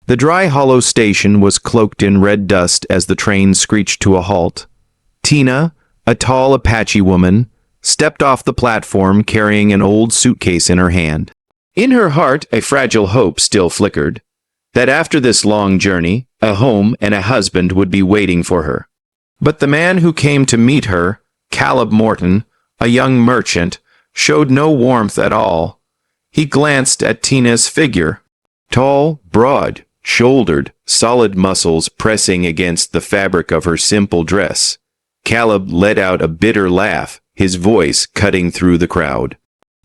The dry, hollow station was cloaked in red dust as the train screeched to a halt. Tina, a tall Apache woman, stepped off the platform carrying an old suitcase in her hand. In her heart, a fragile hope still flickered, that after this long journey, a home and a husband would be waiting for her. But the man who came to meet her, Caleb Morton, a young merchant, showed no warmth at all. He glanced at Tina's figure. Tall, broad, shouldered, solid muscles pressing against the fabric of her simple dress. Caleb let out a bitter laugh, his voice cutting through the crowd.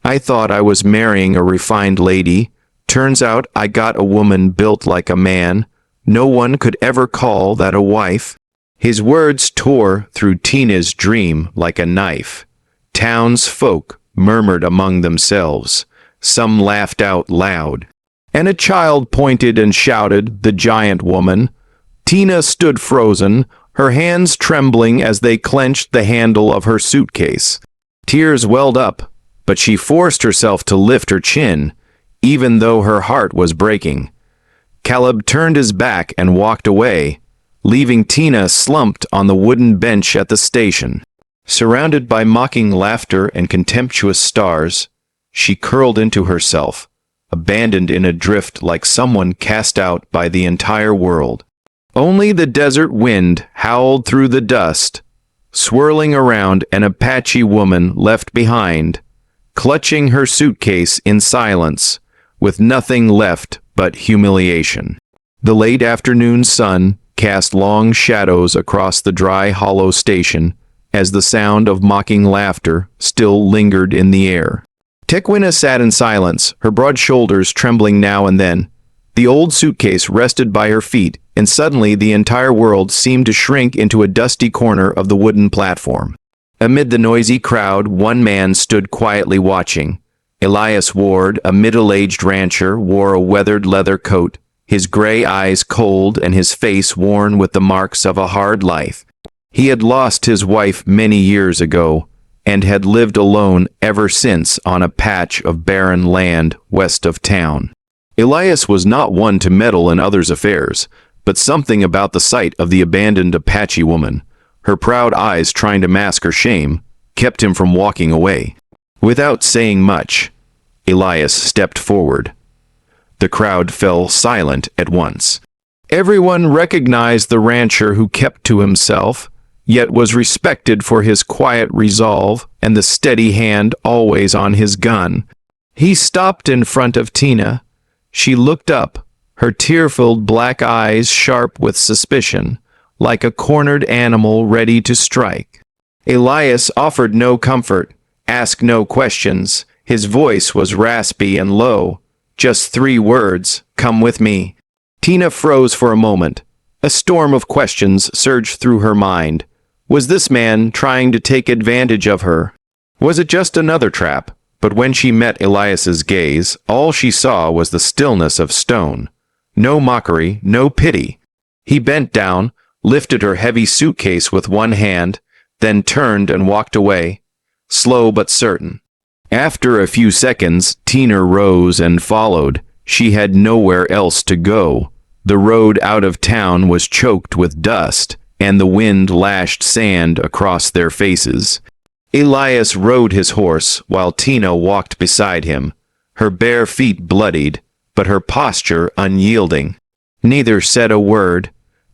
"I thought I was marrying a refined lady. Turns out I got a woman built like a man. No one could ever call that a wife." His words tore through Tina's dream like a knife. Townsfolk murmured among themselves. Some laughed out loud. And a child pointed and shouted, "The giant woman." Tina stood frozen, her hands trembling as they clenched the handle of her suitcase. Tears welled up, but she forced herself to lift her chin, even though her heart was breaking. Caleb turned his back and walked away, leaving Tina slumped on the wooden bench at the station. Surrounded by mocking laughter and contemptuous stars, she curled into herself, abandoned in a drift like someone cast out by the entire world. Only the desert wind howled through the dust, swirling around an Apache woman left behind, clutching her suitcase in silence, with nothing left but humiliation. The late afternoon sun cast long shadows across the dry, hollow station as the sound of mocking laughter still lingered in the air. Tequina sat in silence, her broad shoulders trembling now and then. The old suitcase rested by her feet, and suddenly the entire world seemed to shrink into a dusty corner of the wooden platform. Amid the noisy crowd, one man stood quietly watching. Elias Ward, a middle-aged rancher, wore a weathered leather coat, his gray eyes cold and his face worn with the marks of a hard life. He had lost his wife many years ago, and had lived alone ever since on a patch of barren land west of town. Elias was not one to meddle in others' affairs, but something about the sight of the abandoned Apache woman, her proud eyes trying to mask her shame, kept him from walking away. Without saying much, Elias stepped forward. The crowd fell silent at once. Everyone recognized the rancher who kept to himself, yet was respected for his quiet resolve and the steady hand always on his gun. He stopped in front of Tina. She looked up, her tear-filled black eyes sharp with suspicion, like a cornered animal ready to strike. Elias offered no comfort, asked no questions. His voice was raspy and low. Just 3 words, "Come with me." Tina froze for a moment. A storm of questions surged through her mind. Was this man trying to take advantage of her? Was it just another trap? But when she met Elias's gaze, all she saw was the stillness of stone. No mockery, no pity. He bent down, lifted her heavy suitcase with one hand, then turned and walked away, slow but certain. After a few seconds, Tina rose and followed. She had nowhere else to go. The road out of town was choked with dust, and the wind lashed sand across their faces. Elias rode his horse while Tina walked beside him, her bare feet bloodied, but her posture unyielding. Neither said a word.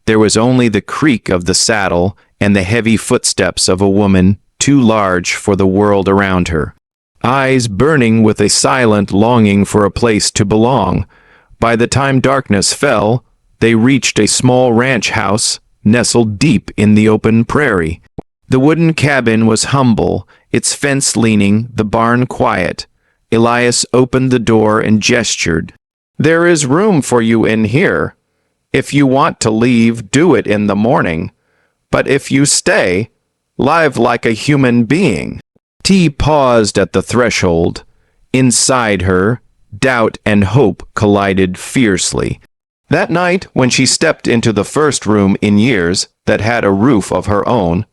There was only the creak of the saddle and the heavy footsteps of a woman too large for the world around her. Eyes burning with a silent longing for a place to belong. By the time darkness fell, they reached a small ranch house nestled deep in the open prairie. The wooden cabin was humble, its fence leaning, the barn quiet. Elias opened the door and gestured. "There is room for you in here. If you want to leave, do it in the morning. But if you stay, live like a human being." T paused at the threshold. Inside her, doubt and hope collided fiercely. That night, when she stepped into the first room in years that had a roof of her own,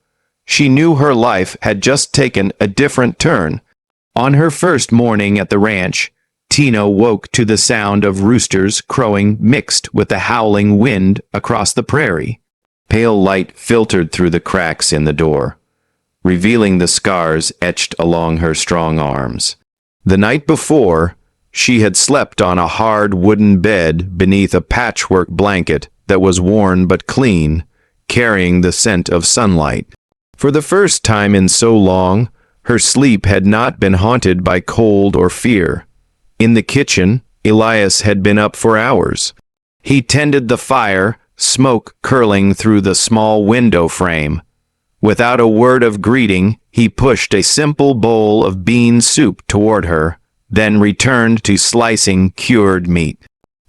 she knew her life had just taken a different turn. On her first morning at the ranch, Tina woke to the sound of roosters crowing mixed with the howling wind across the prairie. Pale light filtered through the cracks in the door, revealing the scars etched along her strong arms. The night before, she had slept on a hard wooden bed beneath a patchwork blanket that was worn but clean, carrying the scent of sunlight. For the first time in so long, her sleep had not been haunted by cold or fear. In the kitchen, Elias had been up for hours. He tended the fire, smoke curling through the small window frame. Without a word of greeting, he pushed a simple bowl of bean soup toward her, then returned to slicing cured meat.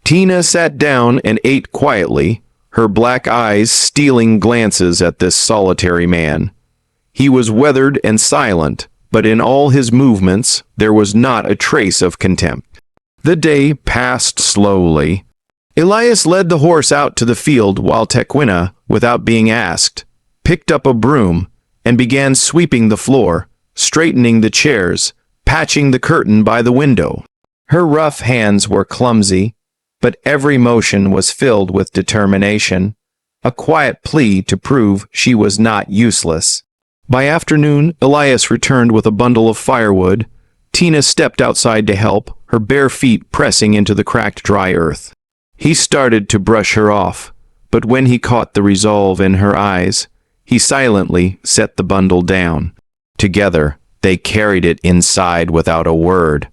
Tina sat down and ate quietly, her black eyes stealing glances at this solitary man. He was weathered and silent, but in all his movements there was not a trace of contempt. The day passed slowly. Elias led the horse out to the field while Tequina, without being asked, picked up a broom and began sweeping the floor, straightening the chairs, patching the curtain by the window. Her rough hands were clumsy, but every motion was filled with determination, a quiet plea to prove she was not useless. By afternoon, Elias returned with a bundle of firewood. Tina stepped outside to help, her bare feet pressing into the cracked dry earth. He started to brush her off, but when he caught the resolve in her eyes, he silently set the bundle down. Together, they carried it inside without a word,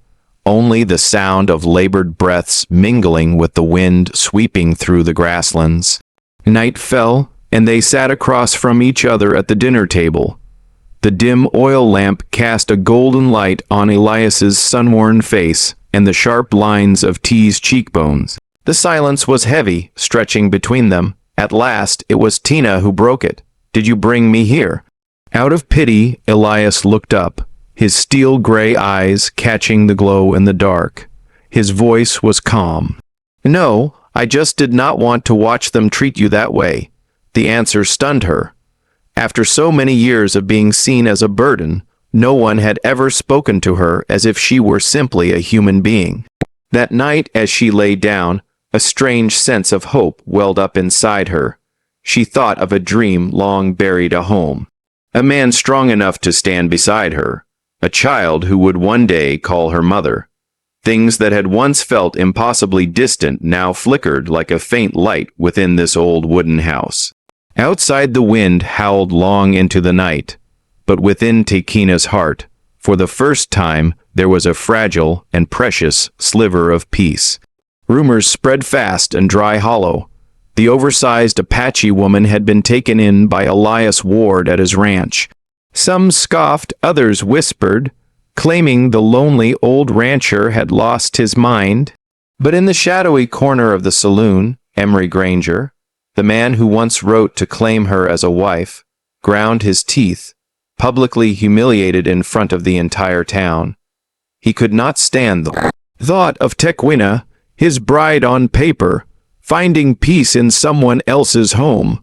only the sound of labored breaths mingling with the wind sweeping through the grasslands. Night fell, and they sat across from each other at the dinner table. The dim oil lamp cast a golden light on Elias's sun-worn face and the sharp lines of T's cheekbones. The silence was heavy, stretching between them. At last, it was Tina who broke it. "Did you bring me here?" Out of pity, Elias looked up, his steel-gray eyes catching the glow in the dark. His voice was calm. "No, I just did not want to watch them treat you that way." The answer stunned her. After so many years of being seen as a burden, no one had ever spoken to her as if she were simply a human being. That night, as she lay down, a strange sense of hope welled up inside her. She thought of a dream long buried at home. A man strong enough to stand beside her. A child who would one day call her mother. Things that had once felt impossibly distant now flickered like a faint light within this old wooden house. Outside, the wind howled long into the night, but within Tequina's heart, for the first time, there was a fragile and precious sliver of peace. Rumors spread fast and dry hollow. The oversized Apache woman had been taken in by Elias Ward at his ranch. Some scoffed, others whispered, claiming the lonely old rancher had lost his mind. But in the shadowy corner of the saloon, Emery Granger, the man who once wrote to claim her as a wife, ground his teeth, publicly humiliated in front of the entire town. He could not stand the thought of Tequina, his bride on paper, finding peace in someone else's home.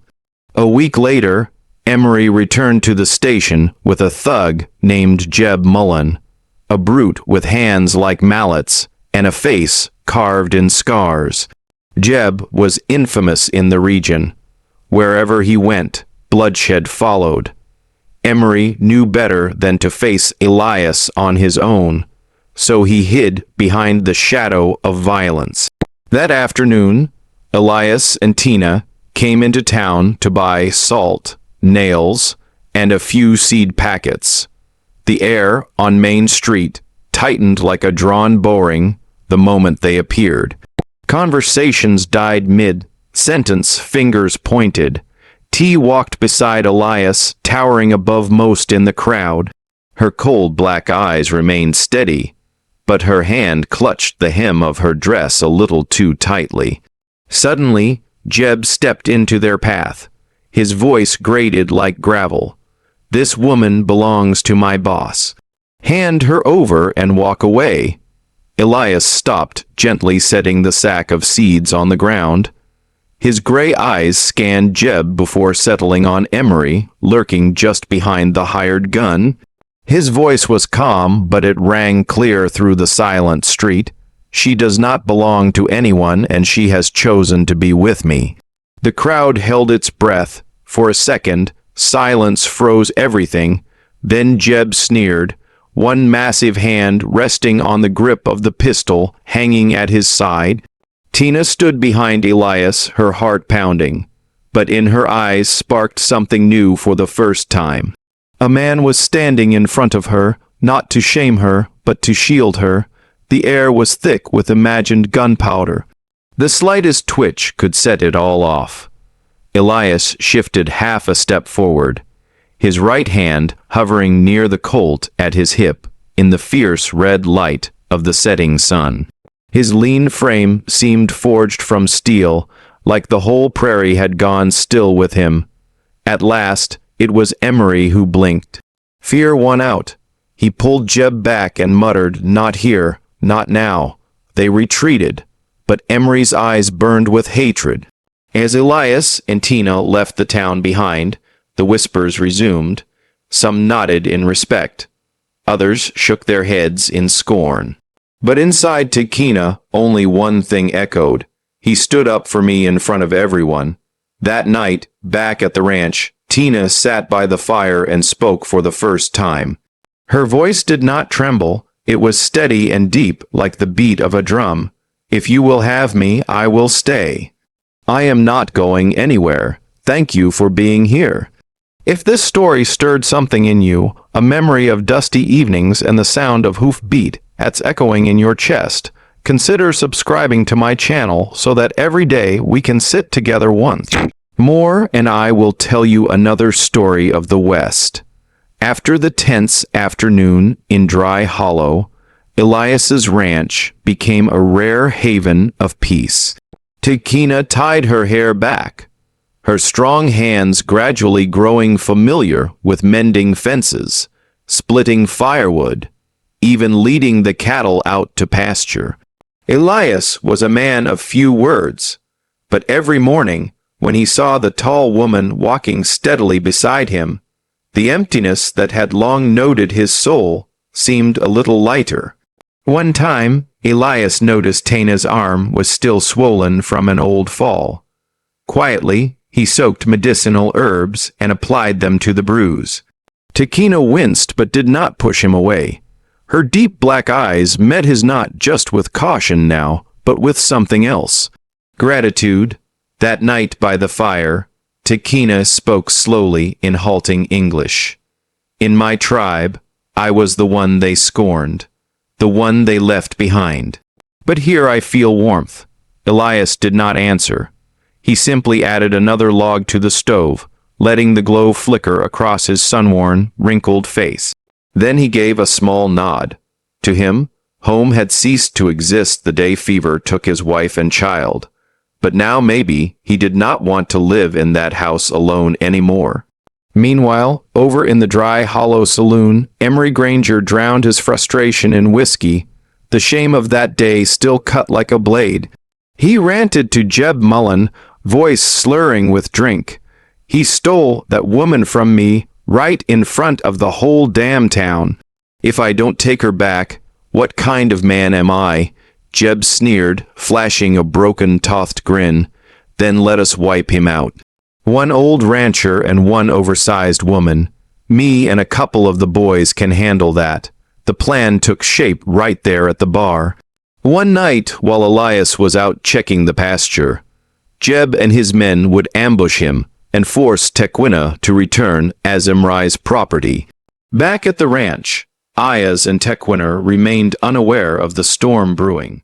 A week later, Emery returned to the station with a thug named Jeb Mullen, a brute with hands like mallets and a face carved in scars. Jeb was infamous in the region. Wherever he went, bloodshed followed. Emery knew better than to face Elias on his own, so he hid behind the shadow of violence. That afternoon, Elias and Tina came into town to buy salt, nails, and a few seed packets. The air on Main Street tightened like a drawn bowring the moment they appeared. Conversations died mid-sentence, fingers pointed. T walked beside Elias, towering above most in the crowd. Her cold black eyes remained steady, but her hand clutched the hem of her dress a little too tightly. Suddenly, Jeb stepped into their path. His voice grated like gravel. "This woman belongs to my boss. Hand her over and walk away." Elias stopped, gently setting the sack of seeds on the ground. His gray eyes scanned Jeb before settling on Emery, lurking just behind the hired gun. His voice was calm, but it rang clear through the silent street. She does not belong to anyone, and she has chosen to be with me." The crowd held its breath. For a second, silence froze everything. Then Jeb sneered, one massive hand resting on the grip of the pistol hanging at his side. Tina stood behind Elias, her heart pounding. But in her eyes sparked something new for the first time. A man was standing in front of her, not to shame her, but to shield her. The air was thick with imagined gunpowder. The slightest twitch could set it all off. Elias shifted half a step forward, his right hand hovering near the Colt at his hip in the fierce red light of the setting sun. His lean frame seemed forged from steel, like the whole prairie had gone still with him. At last, it was Emery who blinked. Fear won out. He pulled Jeb back and muttered, "Not here, not now." They retreated, but Emery's eyes burned with hatred. As Elias and Tina left the town behind, the whispers resumed. Some nodded in respect. Others shook their heads in scorn. But inside Tekina, only one thing echoed. He stood up for me in front of everyone. That night, back at the ranch, Tina sat by the fire and spoke for the first time. Her voice did not tremble. It was steady and deep like the beat of a drum. "If you will have me, I will stay. I am not going anywhere. Thank you for being here." If this story stirred something in you, a memory of dusty evenings and the sound of hoofbeat that's echoing in your chest, consider subscribing to my channel so that every day we can sit together once more and I will tell you another story of the West. After the tense afternoon in Dry Hollow, Elias's ranch became a rare haven of peace. Tekina tied her hair back, her strong hands gradually growing familiar with mending fences, splitting firewood, even leading the cattle out to pasture. Elias was a man of few words, but every morning, when he saw the tall woman walking steadily beside him, the emptiness that had long noted his soul seemed a little lighter. One time, Elias noticed Tina's arm was still swollen from an old fall. Quietly, he soaked medicinal herbs and applied them to the bruise. Tekina winced but did not push him away. Her deep black eyes met his not just with caution now, but with something else. Gratitude. That night by the fire, Tekina spoke slowly in halting English. "In my tribe, I was the one they scorned, the one they left behind. But here I feel warmth." Elias did not answer. He simply added another log to the stove, letting the glow flicker across his sun-worn, wrinkled face. Then he gave a small nod. To him, home had ceased to exist the day fever took his wife and child. But now maybe he did not want to live in that house alone anymore. Meanwhile, over in the Dry Hollow saloon, Emery Granger drowned his frustration in whiskey. The shame of that day still cut like a blade. He ranted to Jeb Mullen, voice slurring with drink. "He stole that woman from me right in front of the whole damn town. If I don't take her back, what kind of man am I?" Jeb sneered, flashing a broken-toothed grin. "Then let us wipe him out. One old rancher and one oversized woman. Me and a couple of the boys can handle that." The plan took shape right there at the bar. One night, while Elias was out checking the pasture, Jeb and his men would ambush him and force Tekina to return as Emry's property. Back at the ranch, Ayaz and Tekina remained unaware of the storm brewing.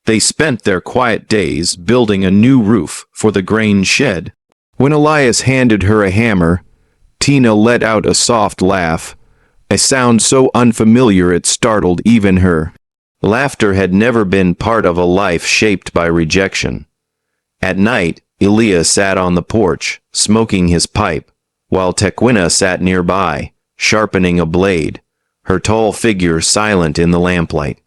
They spent their quiet days building a new roof for the grain shed. When Elias handed her a hammer, Tina let out a soft laugh, a sound so unfamiliar it startled even her. Laughter had never been part of a life shaped by rejection. At night, Elias sat on the porch, smoking his pipe, while Tekina sat nearby, sharpening a blade, her tall figure silent in the lamplight.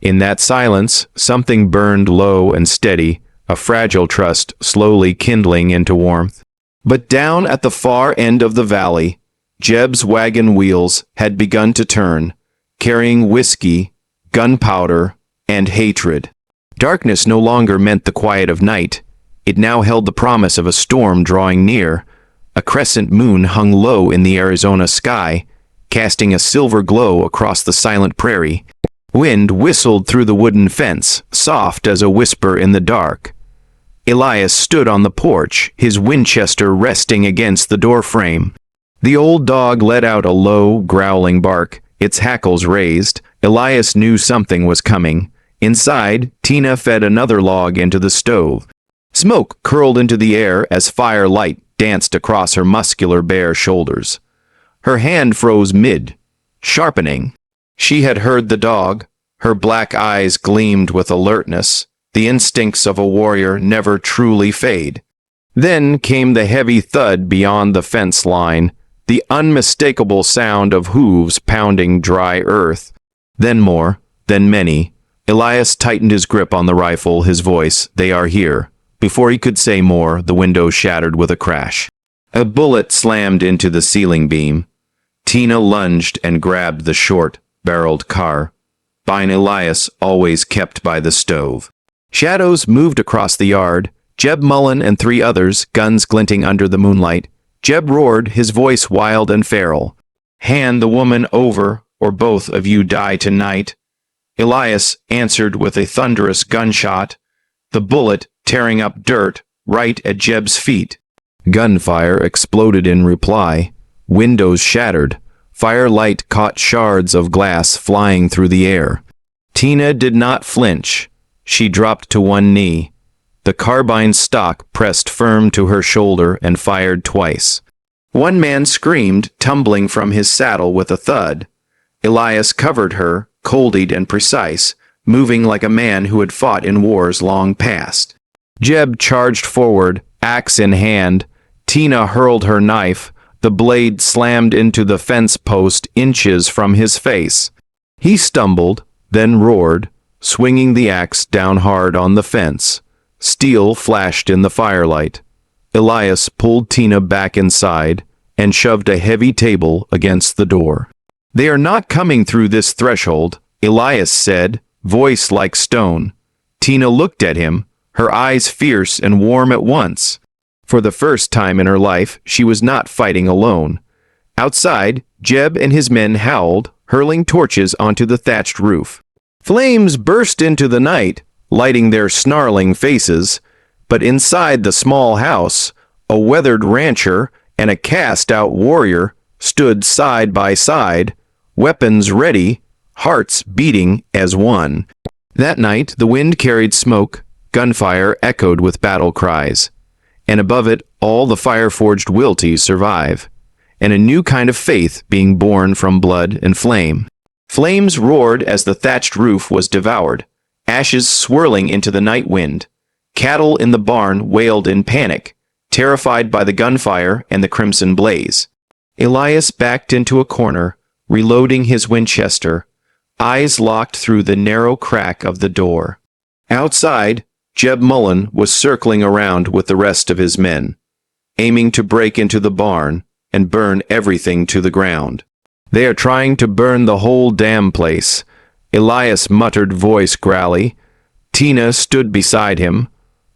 In that silence, something burned low and steady, a fragile trust slowly kindling into warmth. But down at the far end of the valley, Jeb's wagon wheels had begun to turn, carrying whiskey, gunpowder, and hatred. Darkness no longer meant the quiet of night. It now held the promise of a storm drawing near. A crescent moon hung low in the Arizona sky, casting a silver glow across the silent prairie. Wind whistled through the wooden fence, soft as a whisper in the dark. Elias stood on the porch, his Winchester resting against the doorframe. The old dog let out a low, growling bark, its hackles raised. Elias knew something was coming. Inside, Tina fed another log into the stove. Smoke curled into the air as firelight danced across her muscular bare shoulders. Her hand froze mid, sharpening. She had heard the dog. Her black eyes gleamed with alertness. The instincts of a warrior never truly fade. Then came the heavy thud beyond the fence line, the unmistakable sound of hooves pounding dry earth. Then more, then many. Elias tightened his grip on the rifle, his voice, "They are here." Before he could say more, the window shattered with a crash. A bullet slammed into the ceiling beam. Tina lunged and grabbed the short-barreled carbine Elias always kept by the stove. Shadows moved across the yard. Jeb Mullen and 3 others, guns glinting under the moonlight. Jeb roared, his voice wild and feral. "Hand the woman over, or both of you die tonight." Elias answered with a thunderous gunshot, the bullet tearing up dirt right at Jeb's feet. Gunfire exploded in reply. Windows shattered. Firelight caught shards of glass flying through the air. Tina did not flinch. She dropped to one knee. The carbine stock pressed firm to her shoulder and fired twice. One man screamed, tumbling from his saddle with a thud. Elias covered her, cold-eyed and precise, moving like a man who had fought in wars long past. Jeb charged forward, axe in hand. Tina hurled her knife. The blade slammed into the fence post inches from his face. He stumbled, then roared, swinging the axe down hard on the fence. Steel flashed in the firelight. Elias pulled Tina back inside and shoved a heavy table against the door. "They are not coming through this threshold," Elias said, voice like stone. Tina looked at him, her eyes fierce and warm at once. For the first time in her life, she was not fighting alone. Outside, Jeb and his men howled, hurling torches onto the thatched roof. Flames burst into the night, lighting their snarling faces, but inside the small house, a weathered rancher and a cast-out warrior stood side by side, weapons ready, hearts beating as one. That night, the wind carried smoke, gunfire echoed with battle cries, and above it, all the fire-forged wilty survive, and a new kind of faith being born from blood and flame. Flames roared as the thatched roof was devoured, ashes swirling into the night wind. Cattle in the barn wailed in panic, terrified by the gunfire and the crimson blaze. Elias backed into a corner, reloading his Winchester, eyes locked through the narrow crack of the door. Outside, Jeb Mullen was circling around with the rest of his men, aiming to break into the barn and burn everything to the ground. "They are trying to burn the whole damn place," Elias muttered, voice growly. Tina stood beside him,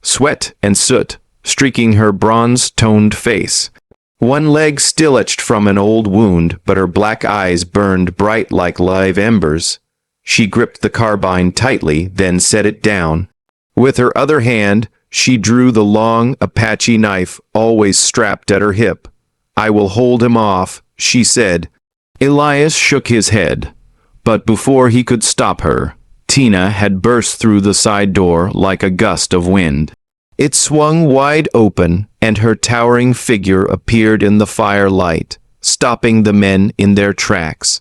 sweat and soot streaking her bronze-toned face. One leg still etched from an old wound, but her black eyes burned bright like live embers. She gripped the carbine tightly, then set it down. With her other hand, she drew the long Apache knife always strapped at her hip. "I will hold him off," she said. Elias shook his head, but before he could stop her, Tina had burst through the side door like a gust of wind. It swung wide open, and her towering figure appeared in the firelight, stopping the men in their tracks.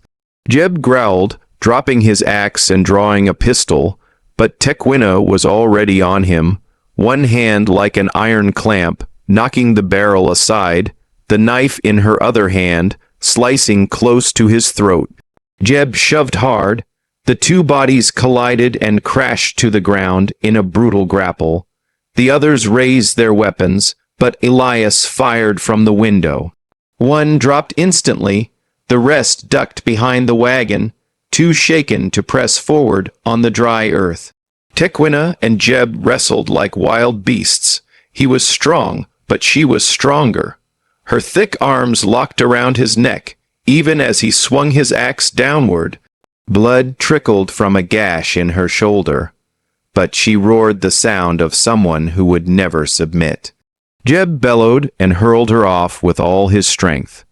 Jeb growled, dropping his axe and drawing a pistol, but Tequina was already on him, one hand like an iron clamp, knocking the barrel aside, the knife in her other hand, slicing close to his throat. Jeb shoved hard. The two bodies collided and crashed to the ground in a brutal grapple. The others raised their weapons, but Elias fired from the window. One dropped instantly. The rest ducked behind the wagon, too shaken to press forward on the dry earth. Tequina and Jeb wrestled like wild beasts. He was strong, but she was stronger. Her thick arms locked around his neck, even as he swung his axe downward. Blood trickled from a gash in her shoulder, but she roared the sound of someone who would never submit. Jeb bellowed and hurled her off with all his strength.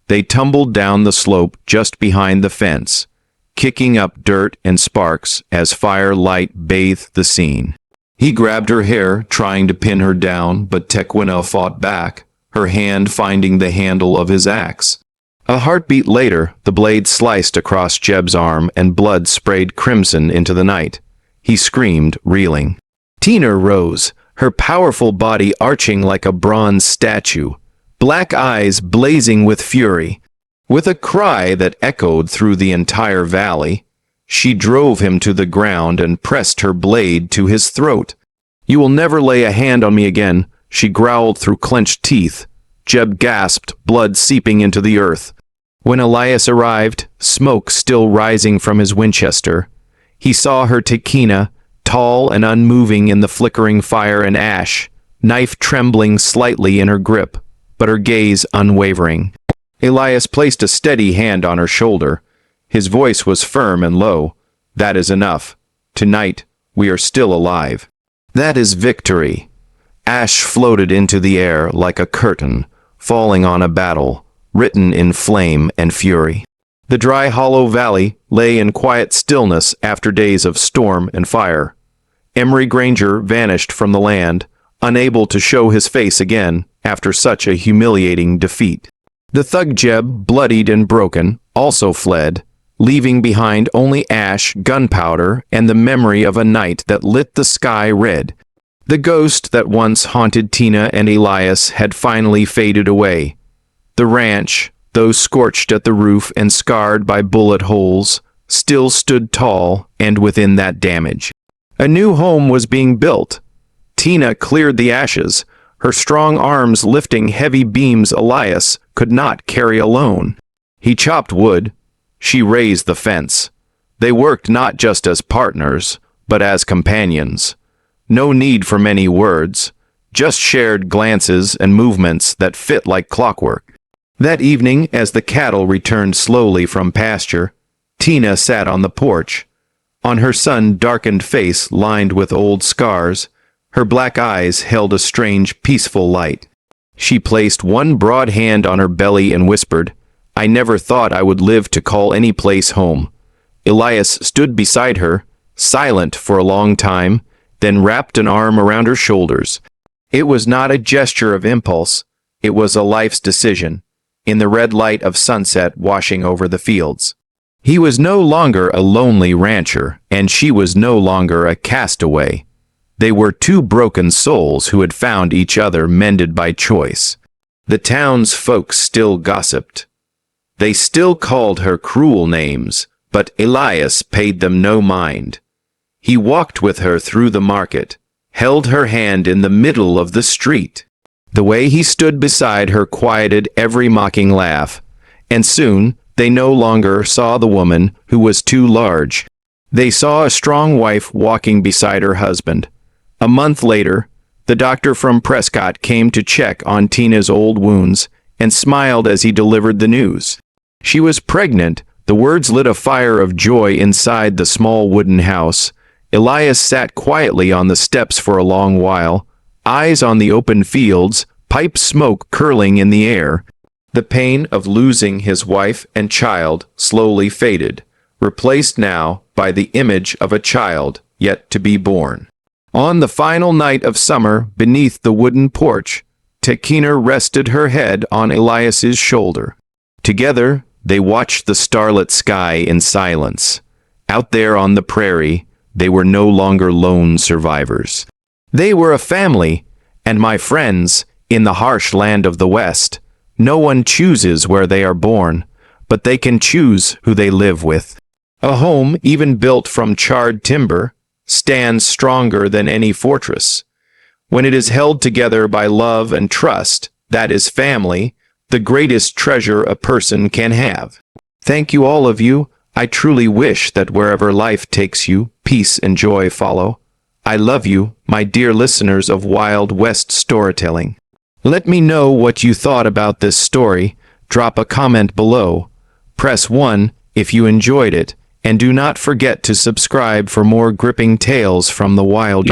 They tumbled down the slope just behind the fence, kicking up dirt and sparks as firelight bathed the scene. He grabbed her hair, trying to pin her down, but Tequina fought back, her hand finding the handle of his axe. A heartbeat later, the blade sliced across Jeb's arm and blood sprayed crimson into the night. He screamed, reeling. Tina rose, her powerful body arching like a bronze statue, black eyes blazing with fury. With a cry that echoed through the entire valley, she drove him to the ground and pressed her blade to his throat. "You will never lay a hand on me again," she growled through clenched teeth. Jeb gasped, blood seeping into the earth. When Elias arrived, smoke still rising from his Winchester, he saw her Tequina, tall and unmoving in the flickering fire and ash, knife trembling slightly in her grip, but her gaze unwavering. Elias placed a steady hand on her shoulder. His voice was firm and low. "That is enough. Tonight, we are still alive." That is victory. Ash floated into the air like a curtain, falling on a battle, written in flame and fury. The dry, hollow valley lay in quiet stillness after days of storm and fire. Emery Granger vanished from the land, unable to show his face again after such a humiliating defeat. The thug Jeb, bloodied and broken, also fled, leaving behind only ash, gunpowder, and the memory of a night that lit the sky red. The ghost that once haunted Tina and Elias had finally faded away. The ranch, though scorched at the roof and scarred by bullet holes, still stood tall and within that damage. A new home was being built. Tina cleared the ashes, her strong arms lifting heavy beams Elias could not carry alone. He chopped wood. She raised the fence. They worked not just as partners, but as companions. No need for many words, just shared glances and movements that fit like clockwork. That evening, as the cattle returned slowly from pasture, Tina sat on the porch. On her sun-darkened face lined with old scars, her black eyes held a strange, peaceful light. She placed one broad hand on her belly and whispered, "I never thought I would live to call any place home." Elias stood beside her, silent for a long time, then wrapped an arm around her shoulders. It was not a gesture of impulse, it was a life's decision, in the red light of sunset washing over the fields. He was no longer a lonely rancher, and she was no longer a castaway. They were two broken souls who had found each other mended by choice. The town's folks still gossiped. They still called her cruel names, but Elias paid them no mind. He walked with her through the market, held her hand in the middle of the street. The way he stood beside her quieted every mocking laugh, and soon they no longer saw the woman who was too large. They saw a strong wife walking beside her husband. A month later, the doctor from Prescott came to check on Tina's old wounds and smiled as he delivered the news. She was pregnant. The words lit a fire of joy inside the small wooden house. Elias sat quietly on the steps for a long while, eyes on the open fields, pipe smoke curling in the air. The pain of losing his wife and child slowly faded, replaced now by the image of a child yet to be born. On the final night of summer, beneath the wooden porch, Tequina rested her head on Elias's shoulder. Together, they watched the starlit sky in silence. Out there on the prairie, they were no longer lone survivors. They were a family, and my friends, in the harsh land of the West, no one chooses where they are born, but they can choose who they live with. A home, even built from charred timber, stands stronger than any fortress. When it is held together by love and trust, that is family, the greatest treasure a person can have. Thank you, all of you. I truly wish that wherever life takes you, peace and joy follow. I love you, my dear listeners of Wild West storytelling. Let me know what you thought about this story. Drop a comment below. Press 1 if you enjoyed it, and do not forget to subscribe for more gripping tales from the wild.